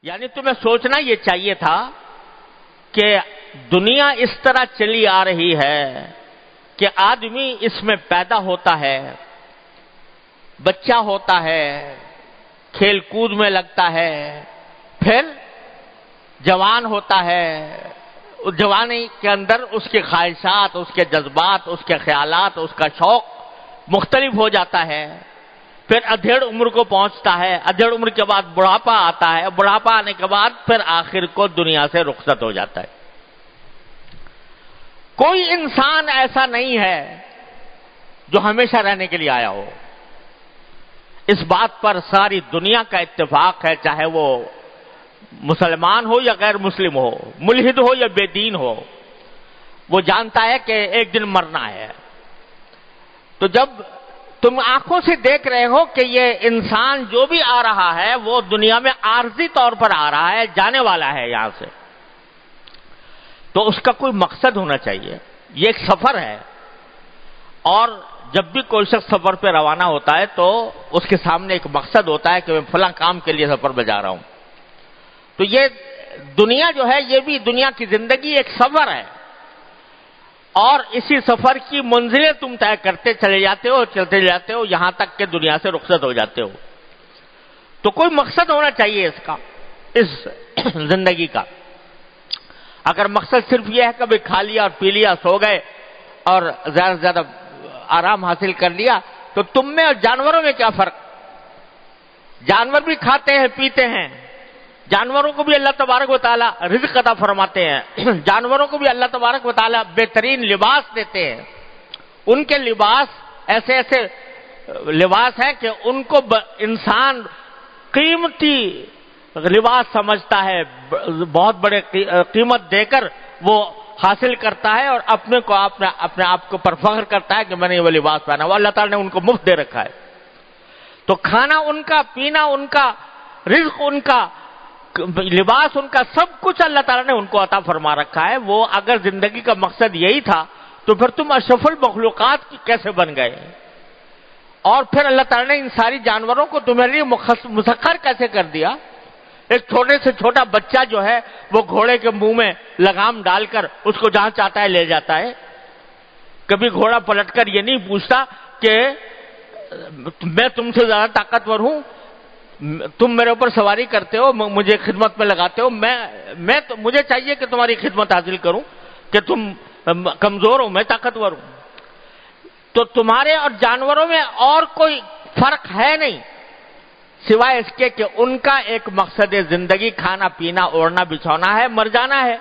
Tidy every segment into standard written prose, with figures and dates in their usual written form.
یعنی تمہیں سوچنا یہ چاہیے تھا کہ دنیا اس طرح چلی آ رہی ہے کہ آدمی اس میں پیدا ہوتا ہے، بچہ ہوتا ہے، کھیل کود میں لگتا ہے، پھر جوان ہوتا ہے، جوانی کے اندر اس کی خواہشات، اس کے جذبات، اس کے خیالات، اس کا شوق مختلف ہو جاتا ہے، پھر ادھیڑ عمر کو پہنچتا ہے، ادھیڑ عمر کے بعد بڑھاپا آتا ہے، بڑھاپا آنے کے بعد پھر آخر کو دنیا سے رخصت ہو جاتا ہے۔ کوئی انسان ایسا نہیں ہے جو ہمیشہ رہنے کے لیے آیا ہو۔ اس بات پر ساری دنیا کا اتفاق ہے، چاہے وہ مسلمان ہو یا غیر مسلم ہو، ملحد ہو یا بے دین ہو، وہ جانتا ہے کہ ایک دن مرنا ہے۔ تو جب تم آنکھوں سے دیکھ رہے ہو کہ یہ انسان جو بھی آ رہا ہے وہ دنیا میں عارضی طور پر آ رہا ہے، جانے والا ہے یہاں سے، تو اس کا کوئی مقصد ہونا چاہیے۔ یہ ایک سفر ہے، اور جب بھی کوئی شخص سفر پہ روانہ ہوتا ہے تو اس کے سامنے ایک مقصد ہوتا ہے کہ میں فلاں کام کے لیے سفر پہ جا رہا ہوں۔ تو یہ دنیا جو ہے، یہ بھی دنیا کی زندگی ایک سفر ہے، اور اسی سفر کی منزلیں تم طے کرتے چلے جاتے ہو، چلتے جاتے ہو، یہاں تک کہ دنیا سے رخصت ہو جاتے ہو۔ تو کوئی مقصد ہونا چاہیے اس کا، اس زندگی کا۔ اگر مقصد صرف یہ ہے کہ کبھی کھا لیا اور پی لیا، سو گئے اور زیادہ سے زیادہ آرام حاصل کر لیا، تو تم میں اور جانوروں میں کیا فرق؟ جانور بھی کھاتے ہیں، پیتے ہیں، جانوروں کو بھی اللہ تبارک و تعالیٰ رزق عطا فرماتے ہیں، جانوروں کو بھی اللہ تبارک و تعالیٰ بہترین لباس دیتے ہیں۔ ان کے لباس ایسے ایسے لباس ہیں کہ ان کو انسان قیمتی لباس سمجھتا ہے، بہت بڑے قیمت دے کر وہ حاصل کرتا ہے، اور اپنے آپ کو پر فخر کرتا ہے کہ میں نے وہ لباس پہنا۔ وہ اللہ تعالیٰ نے ان کو مفت دے رکھا ہے۔ تو کھانا ان کا، پینا ان کا، رزق ان کا، لباس ان کا، سب کچھ اللہ تعالیٰ نے ان کو عطا فرما رکھا ہے۔ وہ اگر زندگی کا مقصد یہی تھا تو پھر تم اشرف المخلوقات کی کیسے بن گئے؟ اور پھر اللہ تعالیٰ نے ان ساری جانوروں کو تمہارے لیے مسخر کیسے کر دیا؟ ایک چھوٹے سے چھوٹا بچہ جو ہے وہ گھوڑے کے منہ میں لگام ڈال کر اس کو جہاں چاہتا ہے لے جاتا ہے۔ کبھی گھوڑا پلٹ کر یہ نہیں پوچھتا کہ میں تم سے زیادہ طاقتور ہوں، تم میرے اوپر سواری کرتے ہو، مجھے خدمت میں لگاتے ہو، مجھے چاہیے کہ تمہاری خدمت حاصل کروں، کہ تم کمزور ہو، میں طاقتور ہوں۔ تو تمہارے اور جانوروں میں اور کوئی فرق ہے نہیں، سوائے اس کے کہ ان کا ایک مقصد زندگی کھانا پینا اوڑھنا بچھونا ہے، مر جانا ہے،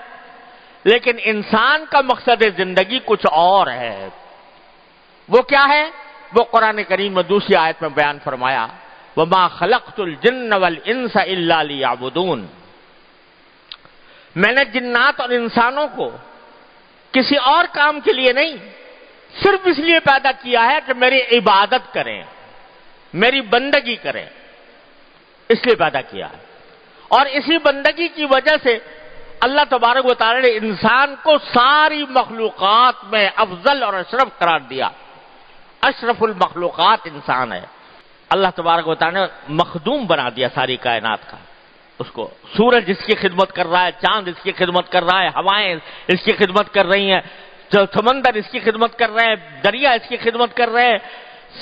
لیکن انسان کا مقصد زندگی کچھ اور ہے۔ وہ کیا ہے؟ وہ قرآن کریم میں دوسری آیت میں بیان فرمایا، وَمَا خَلَقْتُ الْجِنَّ وَالْإِنسَ إِلَّا لِيَعْبُدُونَ۔ میں نے جنات اور انسانوں کو کسی اور کام کے لیے نہیں، صرف اس لیے پیدا کیا ہے کہ میری عبادت کریں، میری بندگی کریں، اس لیے پیدا کیا ہے۔ اور اسی بندگی کی وجہ سے اللہ تبارک و تعالی نے انسان کو ساری مخلوقات میں افضل اور اشرف قرار دیا۔ اشرف المخلوقات انسان ہے۔ اللہ تبارک و تعالی نے مخدوم بنا دیا ساری کائنات کا، اس کو۔ سورج اس کی خدمت کر رہا ہے، چاند اس کی خدمت کر رہا ہے، ہوائیں اس کی خدمت کر رہی ہیں، سمندر اس کی خدمت کر رہے ہیں، دریا اس کی خدمت کر رہے ہیں،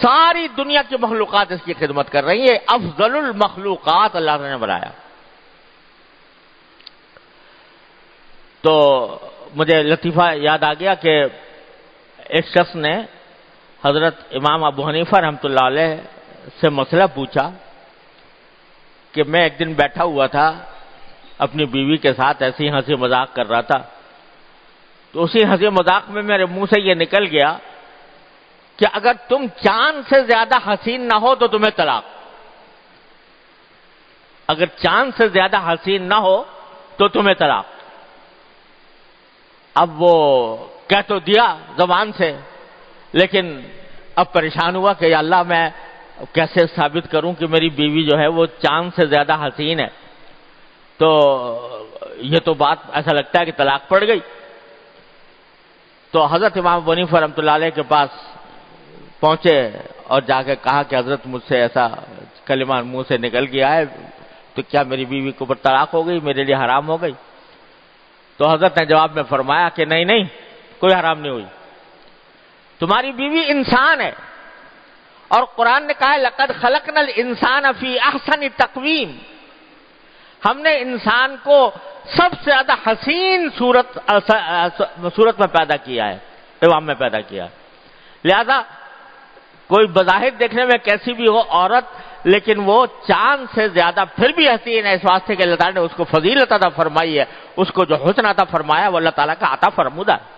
ساری دنیا کی مخلوقات اس کی خدمت کر رہی ہیں۔ افضل المخلوقات اللہ نے بنایا۔ تو مجھے لطیفہ یاد آ گیا کہ ایک شخص نے حضرت امام ابو حنیفہ رحمۃ اللہ علیہ سے مسئلہ پوچھا کہ میں ایک دن بیٹھا ہوا تھا اپنی بیوی کے ساتھ، ایسے ہی ہنسی مذاق کر رہا تھا، تو اسی ہنسی مذاق میں میرے منہ سے یہ نکل گیا کہ اگر تم چاند سے زیادہ حسین نہ ہو تو تمہیں طلاق۔ اگر چاند سے زیادہ حسین نہ ہو تو تمہیں طلاق۔ اب وہ کہہ تو دیا زبان سے، لیکن اب پریشان ہوا کہ یا اللہ میں کیسے ثابت کروں کہ میری بیوی جو ہے وہ چاند سے زیادہ حسین ہے؟ تو یہ تو بات ایسا لگتا ہے کہ طلاق پڑ گئی۔ تو حضرت امام ابو حنیفہ رحمۃ اللہ علیہ کے پاس پہنچے اور جا کے کہا کہ حضرت مجھ سے ایسا کلمہ منہ سے نکل گیا ہے، تو کیا میری بیوی کے اوپر طلاق ہو گئی، میرے لیے حرام ہو گئی؟ تو حضرت نے جواب میں فرمایا کہ نہیں نہیں، کوئی حرام نہیں ہوئی، تمہاری بیوی انسان ہے، اور قرآن نے کہا ہے لقد خلقنا الانسان فی احسن تقویم، ہم نے انسان کو سب سے زیادہ حسین صورت میں پیدا کیا ہے، قوام میں پیدا کیا ہے۔ لہذا کوئی بظاہر دیکھنے میں کیسی بھی ہو عورت، لیکن وہ چاند سے زیادہ پھر بھی حسین ہے، اس واسطے کہ اللہ تعالیٰ نے اس کو فضیلت عطا فرمائی ہے، اس کو جو حسن عطا فرمایا وہ اللہ تعالیٰ کا عطا فرمودہ ہے۔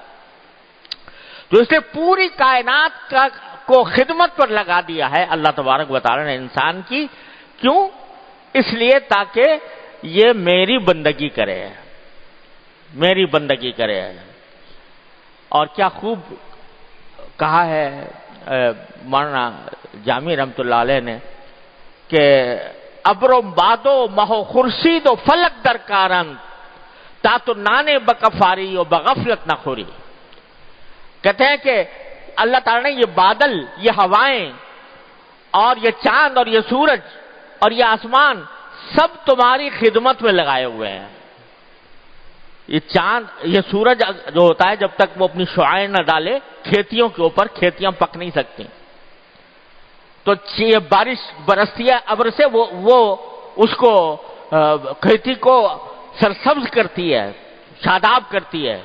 تو اس نے پوری کائنات کو خدمت پر لگا دیا ہے اللہ تبارک و تعالیٰ نے انسان کی، کیوں؟ اس لیے تاکہ یہ میری بندگی کرے، میری بندگی کرے۔ اور کیا خوب کہا ہے مولانا جامی رحمت اللہ علیہ نے کہ ابر و بادو مہو خورشید و فلک درکارند تا تو نانے بکفاری و بغفلت نہ خوری۔ کہتے ہیں کہ اللہ تعالیٰ نے یہ بادل، یہ ہوائیں اور یہ چاند اور یہ سورج اور یہ آسمان سب تمہاری خدمت میں لگائے ہوئے ہیں۔ یہ چاند، یہ سورج جو ہوتا ہے جب تک وہ اپنی شعاعیں نہ ڈالے کھیتیوں کے اوپر، کھیتیاں پک نہیں سکتی، تو یہ بارش برستی ہے ابر سے، وہ اس کو کھیتی کو سرسبز کرتی ہے، شاداب کرتی ہے۔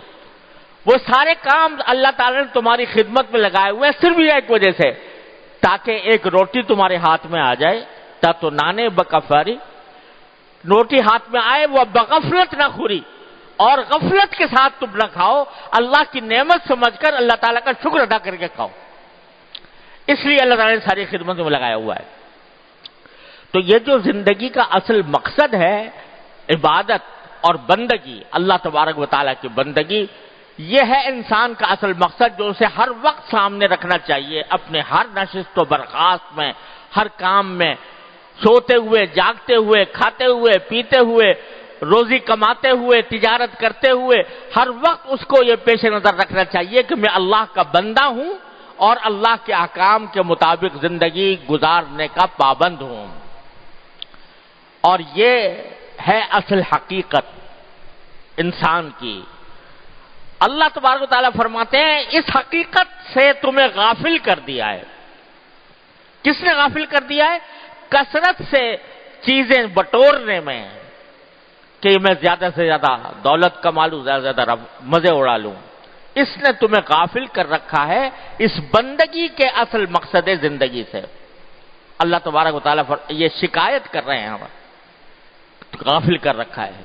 وہ سارے کام اللہ تعالیٰ نے تمہاری خدمت میں لگائے ہوئے ہیں، صرف یہ ایک وجہ سے تاکہ ایک روٹی تمہارے ہاتھ میں آ جائے، تا تو نانے بکفاری، روٹی ہاتھ میں آئے وہ بغفلت نہ خوری، اور غفلت کے ساتھ تم نہ کھاؤ، اللہ کی نعمت سمجھ کر اللہ تعالیٰ کا شکر ادا کر کے کھاؤ۔ اس لیے اللہ تعالیٰ نے ساری خدمت میں لگایا ہوا ہے۔ تو یہ جو زندگی کا اصل مقصد ہے، عبادت اور بندگی، اللہ تبارک و تعالیٰ کی بندگی، یہ ہے انسان کا اصل مقصد جو اسے ہر وقت سامنے رکھنا چاہیے، اپنے ہر نشست و برخاست میں، ہر کام میں، سوتے ہوئے، جاگتے ہوئے، کھاتے ہوئے، پیتے ہوئے، روزی کماتے ہوئے، تجارت کرتے ہوئے، ہر وقت اس کو یہ پیش نظر رکھنا چاہیے کہ میں اللہ کا بندہ ہوں اور اللہ کے احکام کے مطابق زندگی گزارنے کا پابند ہوں۔ اور یہ ہے اصل حقیقت انسان کی۔ اللہ تبارک و تعالیٰ فرماتے ہیں اس حقیقت سے تمہیں غافل کر دیا ہے۔ کس نے غافل کر دیا ہے؟ کثرت سے چیزیں بٹورنے میں، کہ میں زیادہ سے زیادہ دولت کما لوں، زیادہ سے زیادہ مزے اڑا لوں، اس نے تمہیں غافل کر رکھا ہے اس بندگی کے اصل مقصد زندگی سے۔ اللہ تبارک و تعالیٰ یہ شکایت کر رہے ہیں، غافل کر رکھا ہے۔